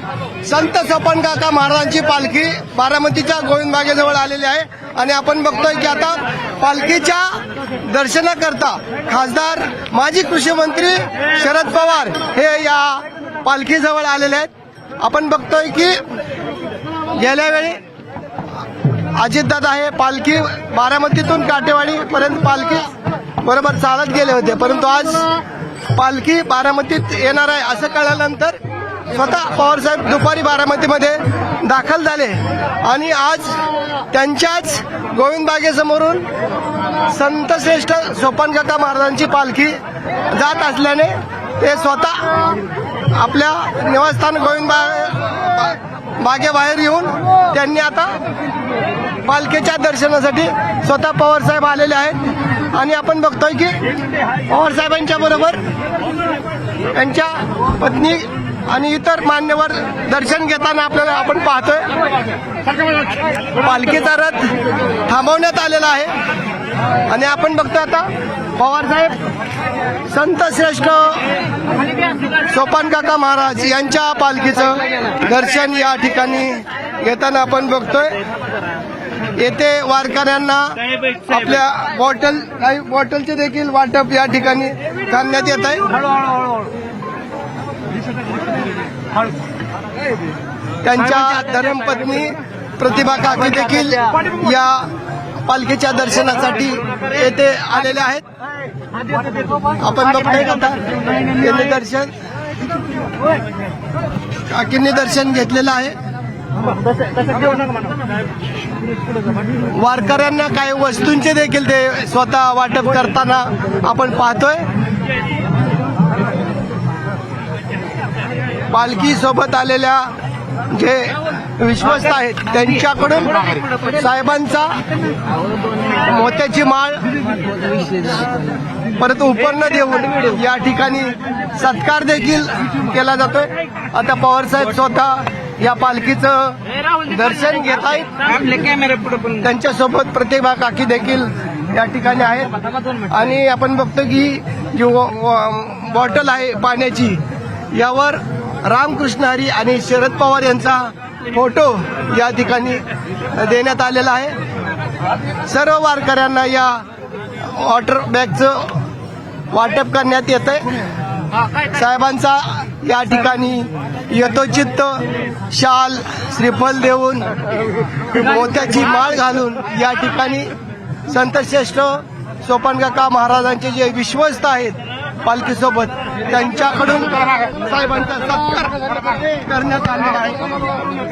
संत सोपान काका महाराजांची पालखी बारामतीच्या गोविंद बागेजवळ आलेली आहे आणि आपण बघतोय की आता पालखीच्या दर्शनाकरता खासदार माजी कृषी मंत्री शरद पवार हे या पालखीजवळ आलेले आहेत। आपण बघतोय की गेल्या वेळी अजितदादा हे पालखी बारामतीतून काटेवाडी पर्यंत पालखी बरोबर चालत गेले होते, परंतु आज पालखी बारामतीत येणार आहे असं कळल्यानंतर स्वतः पवारसाहेब दुपारी बारामतीमध्ये दाखल झाले आणि आज त्यांच्याच गोविंद बागेसमोरून संतश्रेष्ठ सोपान काका महाराजांची पालखी जात असल्याने ते स्वतः आपल्या निवासस्थान गोविंद बागेबाहेर येऊन त्यांनी आता पालखीच्या दर्शनासाठी स्वतः पवारसाहेब आलेले आहेत आणि आपण बघतोय की पवारसाहेबांच्या बरोबर त्यांच्या पत्नी आणि इतर मान्यवर दर्शन घेताना आपल्याला आपण पाहतोय पालखीचा रथ थांबवण्यात आलेला आहे आणि आपण बघतोय आता पवारसाहेब संत श्रेष्ठ सोपान काका महाराज यांच्या पालखीचं दर्शन या ठिकाणी घेताना आपण बघतोय। येथे वारकऱ्यांना आपल्या काही बॉटलचे देखील वाटप या ठिकाणी करण्यात येत आहे। त्यांच्या धर्मपत्नी प्रतिभा काकी देखील या पालखीच्या दर्शनासाठी येथे आलेल्या आहेत। आपण बघतोय आता त्यांनी दर्शन काकींनी दर्शन घेतलेलं आहे। वारकऱ्यांना काही वस्तूंचे देखील ते स्वतः वाटप करताना आपण पाहतोय। पालखी सोबत आलेल्या जे विश्वस्त आहेत त्यांच्याकडून साहेबांचा मोत्याची माळ परत उपर्ण देऊन या ठिकाणी सत्कार देखील केला जातोय। आता पवारसाहेब स्वतः या पालखीचं दर्शन घेत आहेत, त्यांच्यासोबत प्रतिभा काकी देखील या ठिकाणी आहेत आणि आपण बघतो की जी बॉटल आहे पाण्याची यावर रामकृष्ण हरी आणि शरद पवार यांचा फोटो या ठिकाणी देण्यात आलेला आहे। सर्व वारकऱ्यांना या वॉटर बॅगचं वाटप करण्यात येत आहे। साहेबांचा या ठिकाणी यथोचित शाल श्रीफल देऊन मोत्याची माळ घालून या ठिकाणी संतश्रेष्ठ सोपान काका महाराजांचे जे विश्वस्त आहेत पालखीसोबत त्यांच्याकडून साहेबांचा सत्कार करण्यात आलेला आहे।